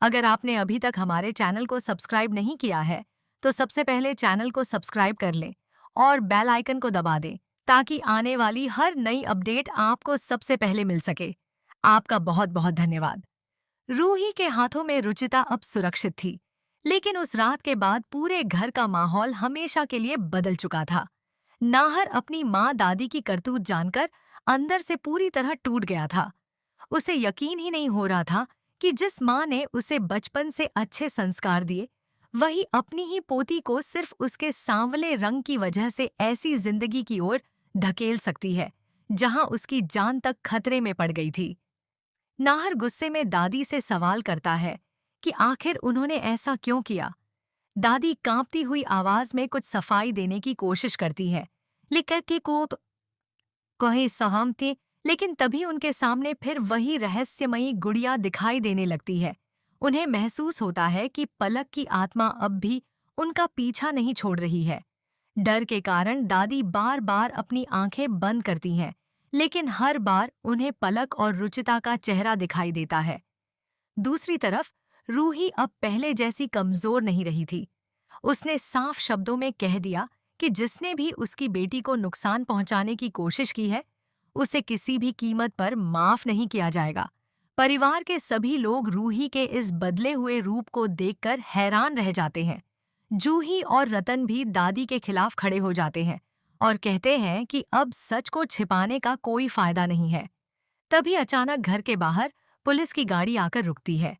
अगर आपने अभी तक हमारे चैनल को सब्सक्राइब नहीं किया है, तो सबसे पहले चैनल को सब्सक्राइब कर लें और बेल आइकन को दबा दें ताकि आने वाली हर नई अपडेट आपको सबसे पहले मिल सके। आपका बहुत बहुत धन्यवाद। रूही के हाथों में रुचिता अब सुरक्षित थी, लेकिन उस रात के बाद पूरे घर का माहौल हमेशा के लिए बदल चुका था। नाहर अपनी माँ दादी की करतूत जानकर अंदर से पूरी तरह टूट गया था। उसे यकीन ही नहीं हो रहा था कि जिस माँ ने उसे बचपन से अच्छे संस्कार दिए, वही अपनी ही पोती को सिर्फ उसके सांवले रंग की वजह से ऐसी जिंदगी की ओर धकेल सकती है जहां उसकी जान तक खतरे में पड़ गई थी। नाहर गुस्से में दादी से सवाल करता है कि आखिर उन्होंने ऐसा क्यों किया। दादी कांपती हुई आवाज में कुछ सफाई देने की कोशिश करती है, लेकिन के को कहीं सहम थे, लेकिन तभी उनके सामने फिर वही रहस्यमयी गुड़िया दिखाई देने लगती है। उन्हें महसूस होता है कि पलक की आत्मा अब भी उनका पीछा नहीं छोड़ रही है। डर के कारण दादी बार बार अपनी आंखें बंद करती हैं, लेकिन हर बार उन्हें पलक और रुचिता का चेहरा दिखाई देता है। दूसरी तरफ रूही अब पहले जैसी कमजोर नहीं रही थी। उसने साफ शब्दों में कह दिया कि जिसने भी उसकी बेटी को नुकसान पहुंचाने की कोशिश की है, उसे किसी भी कीमत पर माफ नहीं किया जाएगा। परिवार के सभी लोग रूही के इस बदले हुए रूप को देखकर हैरान रह जाते हैं। जूही और रतन भी दादी के खिलाफ खड़े हो जाते हैं और कहते हैं कि अब सच को छिपाने का कोई फायदा नहीं है। तभी अचानक घर के बाहर पुलिस की गाड़ी आकर रुकती है।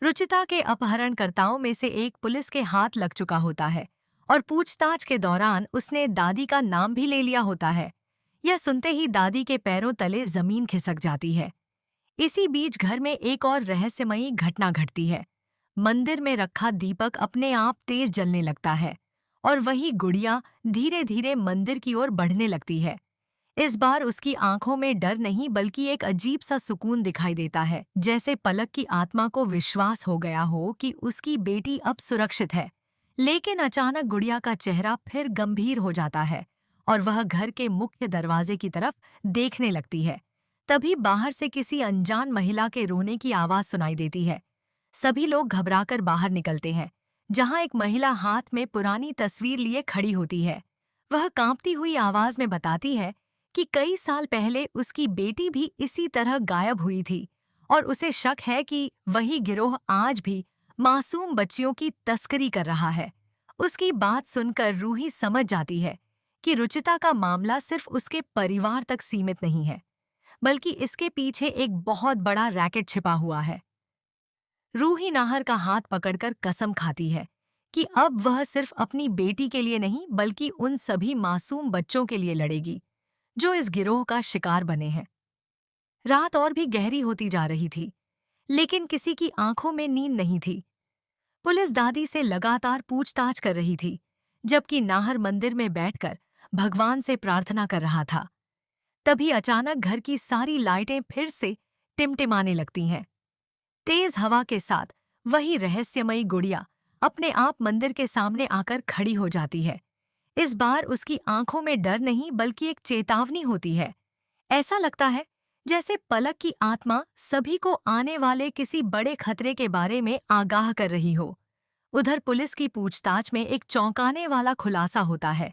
रुचिता के अपहरणकर्ताओं में से एक पुलिस के हाथ लग चुका होता है और पूछताछ के दौरान उसने दादी का नाम भी ले लिया होता है। यह सुनते ही दादी के पैरों तले जमीन खिसक जाती है। इसी बीच घर में एक और रहस्यमयी घटना घटती है। मंदिर में रखा दीपक अपने आप तेज जलने लगता है और वही गुड़िया धीरे धीरे मंदिर की ओर बढ़ने लगती है। इस बार उसकी आंखों में डर नहीं बल्कि एक अजीब सा सुकून दिखाई देता है, जैसे पलक की आत्मा को विश्वास हो गया हो कि उसकी बेटी अब सुरक्षित है। लेकिन अचानक गुड़िया का चेहरा फिर गंभीर हो जाता है और वह घर के मुख्य दरवाजे की तरफ देखने लगती है। तभी बाहर से किसी अनजान महिला के रोने की आवाज सुनाई देती है। सभी लोग घबराकर बाहर निकलते हैं, जहां एक महिला हाथ में पुरानी तस्वीर लिए खड़ी होती है। वह कांपती हुई आवाज में बताती है कि कई साल पहले उसकी बेटी भी इसी तरह गायब हुई थी और उसे शक है कि वही गिरोह आज भी मासूम बच्चियों की तस्करी कर रहा है। उसकी बात सुनकर रूही समझ जाती है कि रुचिता का मामला सिर्फ उसके परिवार तक सीमित नहीं है, बल्कि इसके पीछे एक बहुत बड़ा रैकेट छिपा हुआ है। रूही नाहर का हाथ पकड़कर कसम खाती है कि अब वह सिर्फ अपनी बेटी के लिए नहीं बल्कि उन सभी मासूम बच्चों के लिए लड़ेगी जो इस गिरोह का शिकार बने हैं। रात और भी गहरी होती जा रही थी, लेकिन किसी की आंखों में नींद नहीं थी। पुलिस दादी से लगातार पूछताछ कर रही थी, जबकि नाहर मंदिर में बैठकर भगवान से प्रार्थना कर रहा था। तभी अचानक घर की सारी लाइटें फिर से टिमटिमाने लगती हैं। तेज हवा के साथ वही रहस्यमयी गुड़िया अपने आप मंदिर के सामने आकर खड़ी हो जाती है। इस बार उसकी आंखों में डर नहीं बल्कि एक चेतावनी होती है। ऐसा लगता है जैसे पलक की आत्मा सभी को आने वाले किसी बड़े खतरे के बारे में आगाह कर रही हो। उधर पुलिस की पूछताछ में एक चौंकाने वाला खुलासा होता है।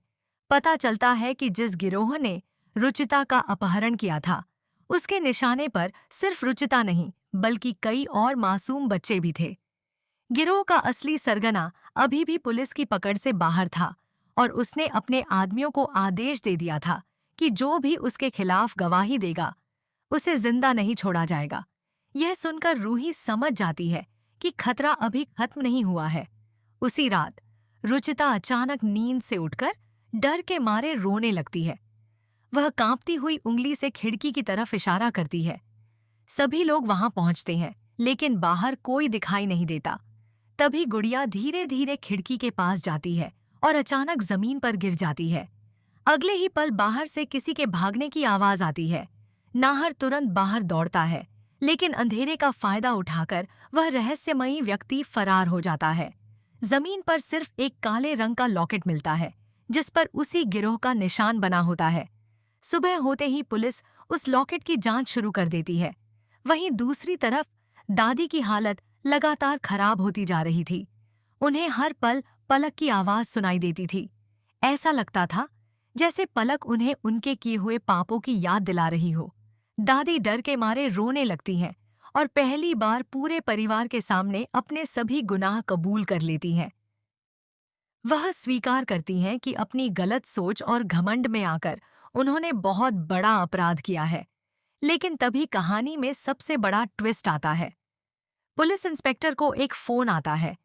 पता चलता है कि जिस गिरोह ने रुचिता का अपहरण किया था, उसके निशाने पर सिर्फ रुचिता नहीं बल्कि कई और मासूम बच्चे भी थे। गिरोह का असली सरगना अभी भी पुलिस की पकड़ से बाहर था और उसने अपने आदमियों को आदेश दे दिया था कि जो भी उसके खिलाफ गवाही देगा, उसे जिंदा नहीं छोड़ा जाएगा। यह सुनकर रूही समझ जाती है कि खतरा अभी खत्म नहीं हुआ है। उसी रात रुचिता अचानक नींद से उठकर डर के मारे रोने लगती है। वह कांपती हुई उंगली से खिड़की की तरफ इशारा करती है। सभी लोग वहां पहुंचते हैं, लेकिन बाहर कोई दिखाई नहीं देता। तभी गुड़िया धीरे धीरे खिड़की के पास जाती है और अचानक जमीन पर गिर जाती है। अगले ही पल बाहर से किसी के भागने की आवाज आती है। नाहर तुरंत बाहर दौड़ता है, लेकिन अंधेरे का फायदा उठाकर वह रहस्यमयी व्यक्ति फरार हो जाता है। जमीन पर सिर्फ एक काले रंग का लॉकेट मिलता है, जिस पर उसी गिरोह का निशान बना होता है। सुबह होते ही पुलिस उस लॉकेट की जांच शुरू कर देती है। वहीं दूसरी तरफ दादी की हालत लगातार खराब होती जा रही थी। उन्हें हर पल पलक की आवाज सुनाई देती थी। ऐसा लगता था जैसे पलक उन्हें उनके किए हुए पापों की याद दिला रही हो। दादी डर के मारे रोने लगती हैं और पहली बार पूरे परिवार के सामने अपने सभी गुनाह कबूल कर लेती हैं। वह स्वीकार करती हैं कि अपनी गलत सोच और घमंड में आकर उन्होंने बहुत बड़ा अपराध किया है। लेकिन तभी कहानी में सबसे बड़ा ट्विस्ट आता है। पुलिस इंस्पेक्टर को एक फोन आता है।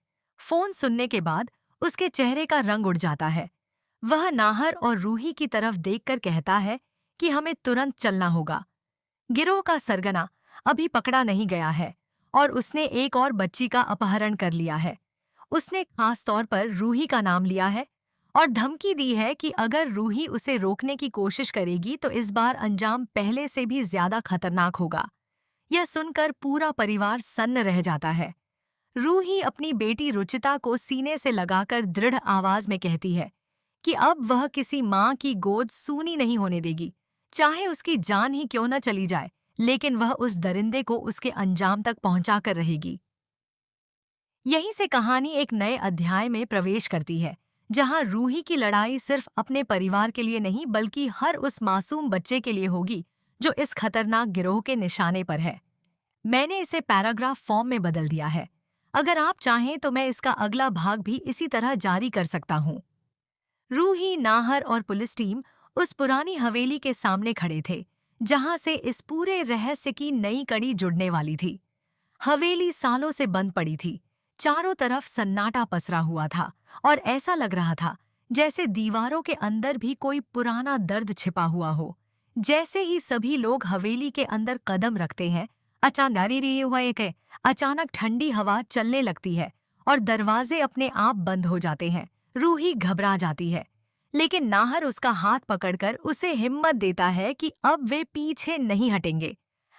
फोन सुनने के बाद उसके चेहरे का रंग उड़ जाता है। वह नाहर और रूही की तरफ देखकर कहता है कि हमें तुरंत चलना होगा। गिरोह का सरगना अभी पकड़ा नहीं गया है और उसने एक और बच्ची का अपहरण कर लिया है। उसने खास तौर पर रूही का नाम लिया है और धमकी दी है कि अगर रूही उसे रोकने की कोशिश करेगी तो इस बार अंजाम पहले से भी ज्यादा खतरनाक होगा। यह सुनकर पूरा परिवार सन्न रह जाता है। रूही अपनी बेटी रुचिता को सीने से लगाकर दृढ़ आवाज में कहती है कि अब वह किसी माँ की गोद सूनी नहीं होने देगी, चाहे उसकी जान ही क्यों न चली जाए, लेकिन वह उस दरिंदे को उसके अंजाम तक पहुंचाकर रहेगी। यहीं से कहानी एक नए अध्याय में प्रवेश करती है, जहां रूही की लड़ाई सिर्फ अपने परिवार के लिए नहीं बल्कि हर उस मासूम बच्चे के लिए होगी जो इस खतरनाक गिरोह के निशाने पर है। मैंने इसे पैराग्राफ फॉर्म में बदल दिया है। अगर आप चाहें तो मैं इसका अगला भाग भी इसी तरह जारी कर सकता हूँ। रूही, नाहर और पुलिस टीम उस पुरानी हवेली के सामने खड़े थे, जहां से इस पूरे रहस्य की नई कड़ी जुड़ने वाली थी। हवेली सालों से बंद पड़ी थी। चारों तरफ सन्नाटा पसरा हुआ था और ऐसा लग रहा था जैसे दीवारों के अंदर भी कोई पुराना दर्द छिपा हुआ हो। जैसे ही सभी लोग हवेली के अंदर कदम रखते हैं, अचानक ठंडी हवा चलने लगती है और दरवाजे अपने आप बंद हो जाते हैं। रूही घबरा जाती है, लेकिन नाहर उसका हाथ पकड़कर उसे हिम्मत देता है कि अब वे पीछे नहीं हटेंगे।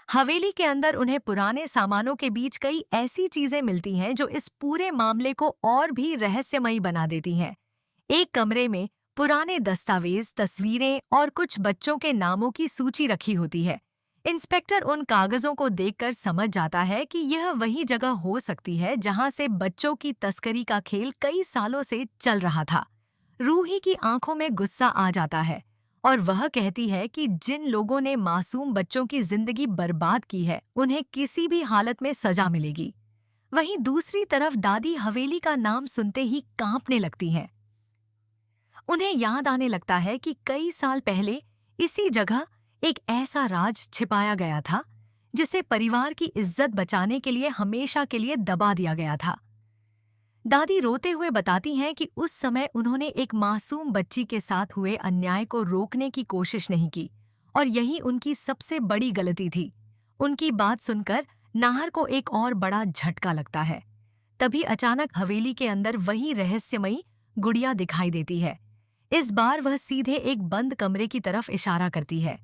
हवेली के अंदर उन्हें पुराने सामानों के बीच कई ऐसी चीजें मिलती हैं जो इस पूरे मामले को और भी रहस्यमयी बना देती हैं। एक कमरे में पुराने दस्तावेज, तस्वीरें और कुछ बच्चों के नामों की सूची रखी होती है। इंस्पेक्टर उन कागजों को देखकर समझ जाता है कि यह वही जगह हो सकती है जहां से बच्चों की तस्करी का खेल कई सालों से चल रहा था। रूही की आंखों में गुस्सा आ जाता है और वह कहती है कि जिन लोगों ने मासूम बच्चों की जिंदगी बर्बाद की है, उन्हें किसी भी हालत में सजा मिलेगी। वहीं दूसरी तरफ दादी हवेली का नाम सुनते ही कांपने लगती हैं। उन्हें याद आने लगता है कि कई साल पहले इसी जगह एक ऐसा राज छिपाया गया था जिसे परिवार की इज्जत बचाने के लिए हमेशा के लिए दबा दिया गया था। दादी रोते हुए बताती हैं कि उस समय उन्होंने एक मासूम बच्ची के साथ हुए अन्याय को रोकने की कोशिश नहीं की और यही उनकी सबसे बड़ी गलती थी। उनकी बात सुनकर नाहर को एक और बड़ा झटका लगता है। तभी अचानक हवेली के अंदर वही रहस्यमयी गुड़िया दिखाई देती है। इस बार वह सीधे एक बंद कमरे की तरफ इशारा करती है।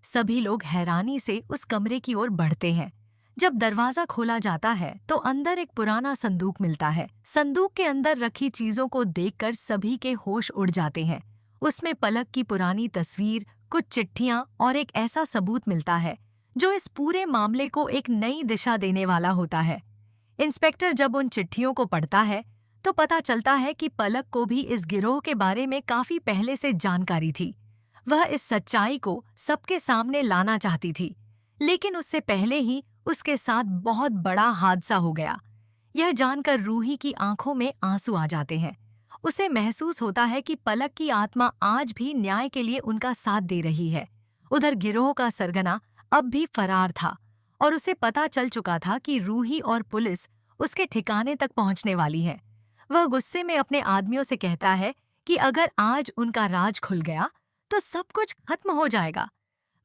सभी लोग हैरानी से उस कमरे की ओर बढ़ते हैं। जब दरवाजा खोला जाता है तो अंदर एक पुराना संदूक मिलता है। संदूक के अंदर रखी चीजों को देखकर सभी के होश उड़ जाते हैं। उसमें पलक की पुरानी तस्वीर, कुछ चिट्ठियां और एक ऐसा सबूत मिलता है जो इस पूरे मामले को एक नई दिशा देने वाला होता है। इंस्पेक्टर जब उन चिट्ठियों को पढ़ता है तो पता चलता है कि पलक को भी इस गिरोह के बारे में काफी पहले से जानकारी थी। वह इस सच्चाई को सबके सामने लाना चाहती थी, लेकिन उससे पहले ही उसके साथ बहुत बड़ा हादसा हो गया। यह जानकर रूही की आंखों में आंसू आ जाते हैं। उसे महसूस होता है कि पलक की आत्मा आज भी न्याय के लिए उनका साथ दे रही है। उधर गिरोह का सरगना अब भी फरार था और उसे पता चल चुका था कि रूही और पुलिस उसके ठिकाने तक पहुंचने वाली है। वह गुस्से में अपने आदमियों से कहता है कि अगर आज उनका राज खुल गया तो सब कुछ खत्म हो जाएगा।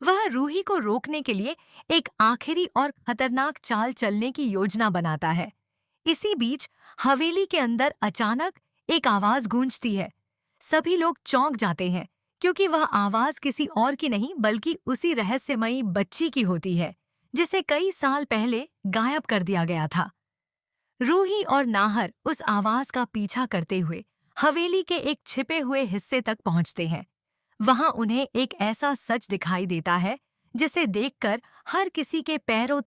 वह रूही को रोकने के लिए एक आखिरी और खतरनाक चाल चलने की योजना बनाता है। इसी बीच हवेली के अंदर अचानक एक आवाज गूंजती है। सभी लोग चौंक जाते हैं क्योंकि वह आवाज किसी और की नहीं बल्कि उसी रहस्यमयी बच्ची की होती है जिसे कई साल पहले गायब कर दिया गया था। रूही और नाहर उस आवाज का पीछा करते हुए हवेली के एक छिपे हुए हिस्से तक पहुंचते हैं। वहां उन्हें एक ऐसा सच दिखाई देता है जिसे देखकर हर किसी के पैरों